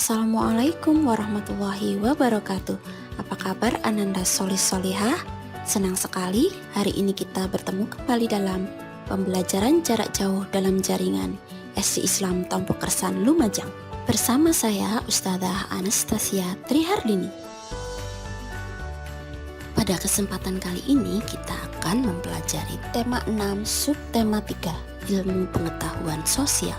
Assalamualaikum warahmatullahi wabarakatuh. Apa kabar Ananda Solis Solihah? Senang sekali hari ini kita bertemu kembali dalam pembelajaran jarak jauh dalam jaringan SD Islam Tompo Kersan Lumajang. Bersama saya Ustadzah Anastasia Trihardini. Pada kesempatan kali ini kita akan mempelajari tema 6 subtema 3 ilmu pengetahuan sosial.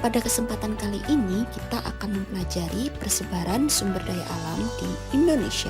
Pada kesempatan kali ini kita akan mempelajari persebaran sumber daya alam di Indonesia.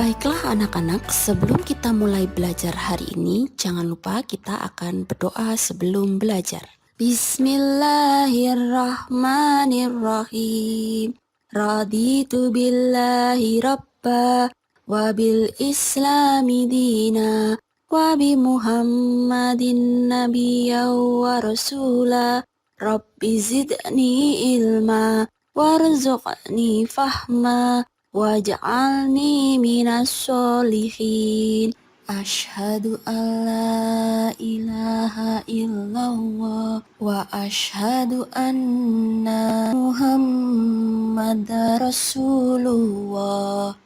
Baiklah anak-anak, sebelum kita mulai belajar hari ini, jangan lupa kita akan berdoa sebelum belajar. Bismillahirrahmanirrahim. Raditu billahi rabba wa bil islami dina wa bi Muhammadin nabiyya wa rasula. Rabbi zidni ilma warzuqni fahma waj'alni minas sholihin. Asyhadu an la ilaha illallah wa asyhadu anna Muhammadar Rasulullah.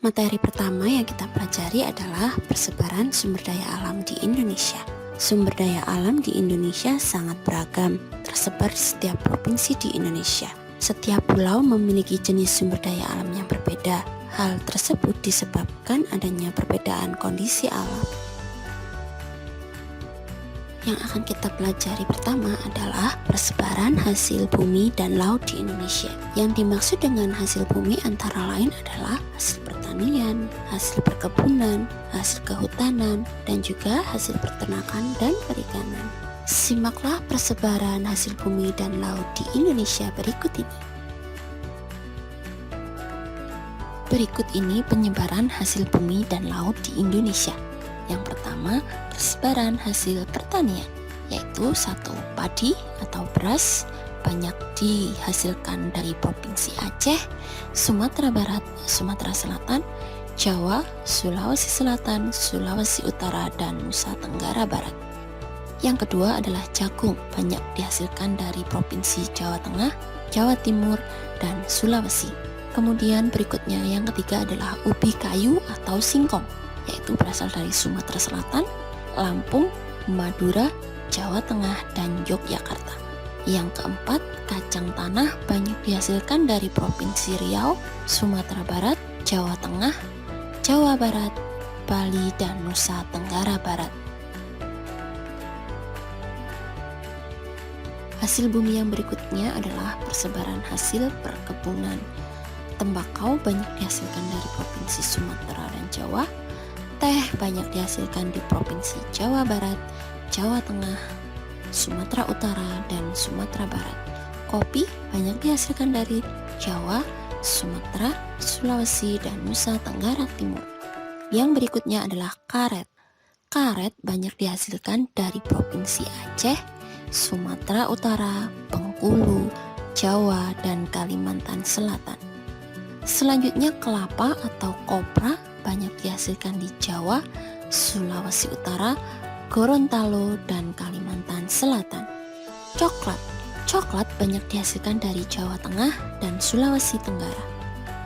Materi pertama yang kita pelajari adalah persebaran sumber daya alam di Indonesia. Sumber daya alam di Indonesia sangat beragam, tersebar di setiap provinsi di Indonesia. Setiap pulau memiliki jenis sumber daya alam yang berbeda. Hal tersebut disebabkan adanya perbedaan kondisi alam. Yang akan kita pelajari pertama adalah persebaran hasil bumi dan laut di Indonesia. Yang dimaksud dengan hasil bumi antara lain adalah hasil pertanian, hasil perkebunan, hasil kehutanan, dan juga hasil peternakan dan perikanan. Simaklah persebaran hasil bumi dan laut di Indonesia berikut ini. Berikut ini penyebaran hasil bumi dan laut di Indonesia. Yang pertama, persebaran hasil pertanian, yaitu 1. Padi atau beras banyak dihasilkan dari Provinsi Aceh, Sumatera Barat, Sumatera Selatan, Jawa, Sulawesi Selatan, Sulawesi Utara, dan Nusa Tenggara Barat. Yang kedua adalah jagung, banyak dihasilkan dari Provinsi Jawa Tengah, Jawa Timur, dan Sulawesi. Kemudian berikutnya yang ketiga adalah ubi kayu atau singkong, yaitu berasal dari Sumatera Selatan, Lampung, Madura, Jawa Tengah, dan Yogyakarta. Yang keempat, kacang tanah banyak dihasilkan dari Provinsi Riau, Sumatera Barat, Jawa Tengah, Jawa Barat, Bali, dan Nusa Tenggara Barat. Hasil bumi yang berikutnya adalah persebaran hasil perkebunan. Tembakau banyak dihasilkan dari Provinsi Sumatera dan Jawa. Teh banyak dihasilkan di Provinsi Jawa Barat, Jawa Tengah, Sumatera Utara, dan Sumatera Barat. Kopi banyak dihasilkan dari Jawa, Sumatera, Sulawesi, dan Nusa Tenggara Timur. Yang berikutnya adalah karet. Karet banyak dihasilkan dari Provinsi Aceh, Sumatera Utara, Bengkulu, Jawa, dan Kalimantan Selatan. Selanjutnya kelapa atau kopra banyak dihasilkan di Jawa, Sulawesi Utara, Gorontalo, dan Kalimantan Selatan. Coklat banyak dihasilkan dari Jawa Tengah dan Sulawesi Tenggara.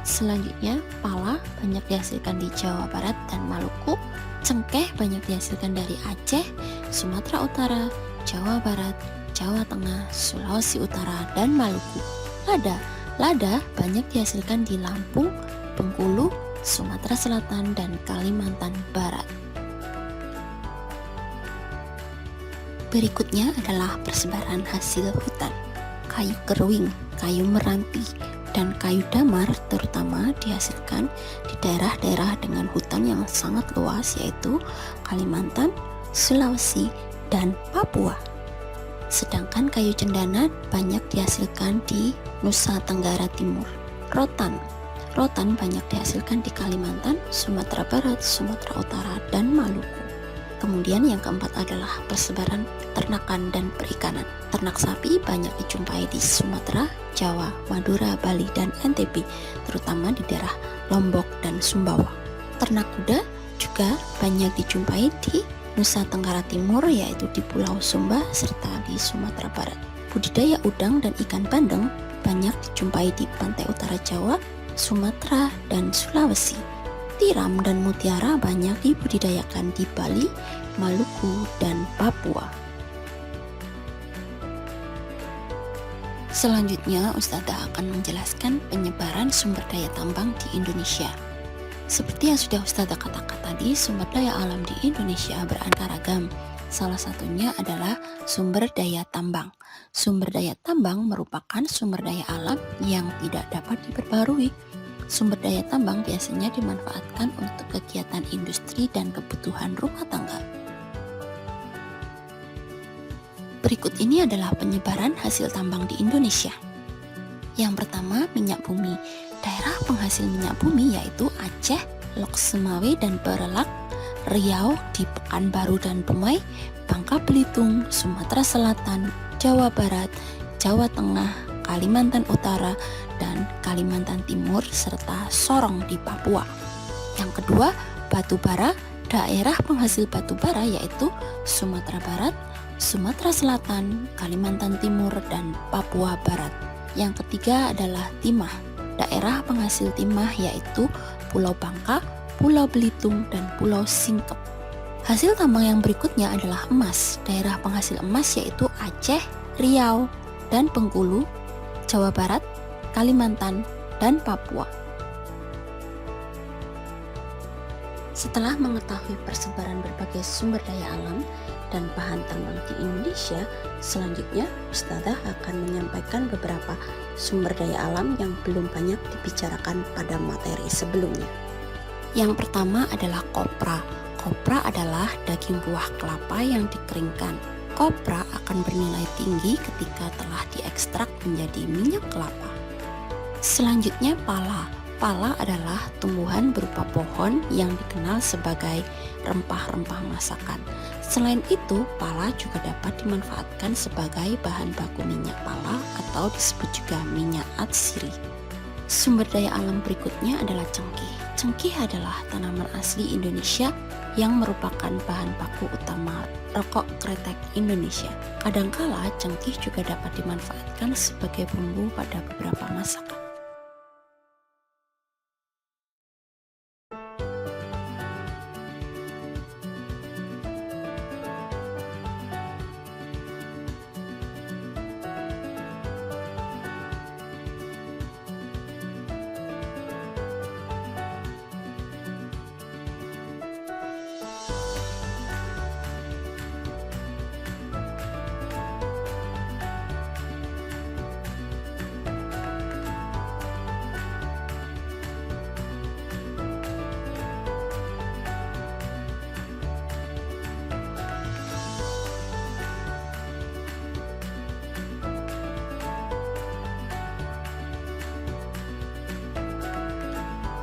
Selanjutnya pala banyak dihasilkan di Jawa Barat dan Maluku. Cengkeh banyak dihasilkan dari Aceh, Sumatera Utara, Jawa Barat, Jawa Tengah, Sulawesi Utara, dan Maluku. Lada banyak dihasilkan di Lampung, Bengkulu, Sumatera Selatan, dan Kalimantan Barat. Berikutnya adalah persebaran hasil hutan. Kayu keruing, kayu meranti, dan kayu damar terutama dihasilkan di daerah-daerah dengan hutan yang sangat luas, yaitu Kalimantan, Sulawesi, dan Papua. Sedangkan kayu cendana banyak dihasilkan di Nusa Tenggara Timur. Rotan banyak dihasilkan di Kalimantan, Sumatera Barat, Sumatera Utara, dan Maluku. Kemudian yang keempat adalah persebaran peternakan dan perikanan. Ternak sapi banyak dijumpai di Sumatera, Jawa, Madura, Bali, dan NTB, terutama di daerah Lombok dan Sumbawa. Ternak kuda juga banyak dijumpai di Nusa Tenggara Timur yaitu di Pulau Sumba serta di Sumatera Barat. Budidaya udang dan ikan bandeng banyak dijumpai di pantai utara Jawa, Sumatera, dan Sulawesi. Tiram dan mutiara banyak dibudidayakan di Bali, Maluku, dan Papua. Selanjutnya, Ustadzah akan menjelaskan penyebaran sumber daya tambang di Indonesia. Seperti yang sudah Ustadzah katakan tadi, sumber daya alam di Indonesia beraneka ragam. Salah satunya adalah sumber daya tambang. Sumber daya tambang merupakan sumber daya alam yang tidak dapat diperbarui. Sumber daya tambang biasanya dimanfaatkan untuk kegiatan industri dan kebutuhan rumah tangga. Berikut ini adalah penyebaran hasil tambang di Indonesia. Yang pertama, minyak bumi. Daerah penghasil minyak bumi yaitu Aceh, Lok Sumawe dan Berelak, Riau di Pekanbaru dan Dumai, Bangka Belitung, Sumatera Selatan, Jawa Barat, Jawa Tengah, Kalimantan Utara, dan Kalimantan Timur, serta Sorong di Papua. Yang kedua, batu bara. Daerah penghasil batu bara yaitu Sumatera Barat, Sumatera Selatan, Kalimantan Timur, dan Papua Barat. Yang ketiga adalah timah. Daerah penghasil timah yaitu Pulau Bangka, Pulau Belitung, dan Pulau Singkep. Hasil tambang yang berikutnya adalah emas. Daerah penghasil emas yaitu Aceh, Riau, dan Bengkulu, Jawa Barat, Kalimantan, dan Papua. Setelah mengetahui persebaran berbagai sumber daya alam dan bahan tambang di Indonesia, selanjutnya Ustadzah akan menyampaikan beberapa sumber daya alam yang belum banyak dibicarakan pada materi sebelumnya. Yang pertama adalah kopra. Kopra adalah daging buah kelapa yang dikeringkan. Kopra akan bernilai tinggi ketika telah diekstrak menjadi minyak kelapa. Selanjutnya pala. Pala adalah tumbuhan berupa pohon yang dikenal sebagai rempah-rempah masakan. Selain itu, pala juga dapat dimanfaatkan sebagai bahan baku minyak pala atau disebut juga minyak atsiri. Sumber daya alam berikutnya adalah cengkeh. Cengkeh adalah tanaman asli Indonesia yang merupakan bahan baku utama rokok kretek Indonesia. Kadangkala cengkeh juga dapat dimanfaatkan sebagai bumbu pada beberapa masakan.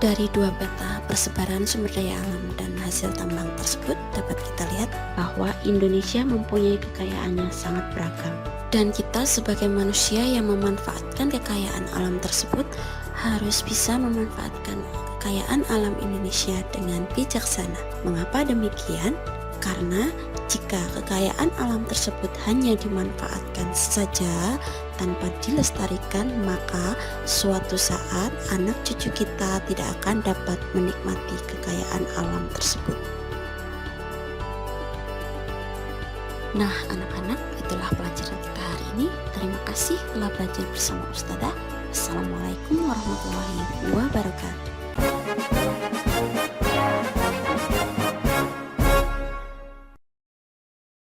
Dari dua peta persebaran sumber daya alam dan hasil tambang tersebut dapat kita lihat bahwa Indonesia mempunyai kekayaan yang sangat beragam. Dan kita sebagai manusia yang memanfaatkan kekayaan alam tersebut harus bisa memanfaatkan kekayaan alam Indonesia dengan bijaksana. Mengapa demikian? Karena jika kekayaan alam tersebut hanya dimanfaatkan saja tanpa dilestarikan, maka suatu saat anak cucu kita tidak akan dapat menikmati kekayaan alam tersebut. Nah anak-anak, itulah pelajaran kita hari ini. Terima kasih telah belajar bersama Ustadzah. Assalamualaikum warahmatullahi wabarakatuh.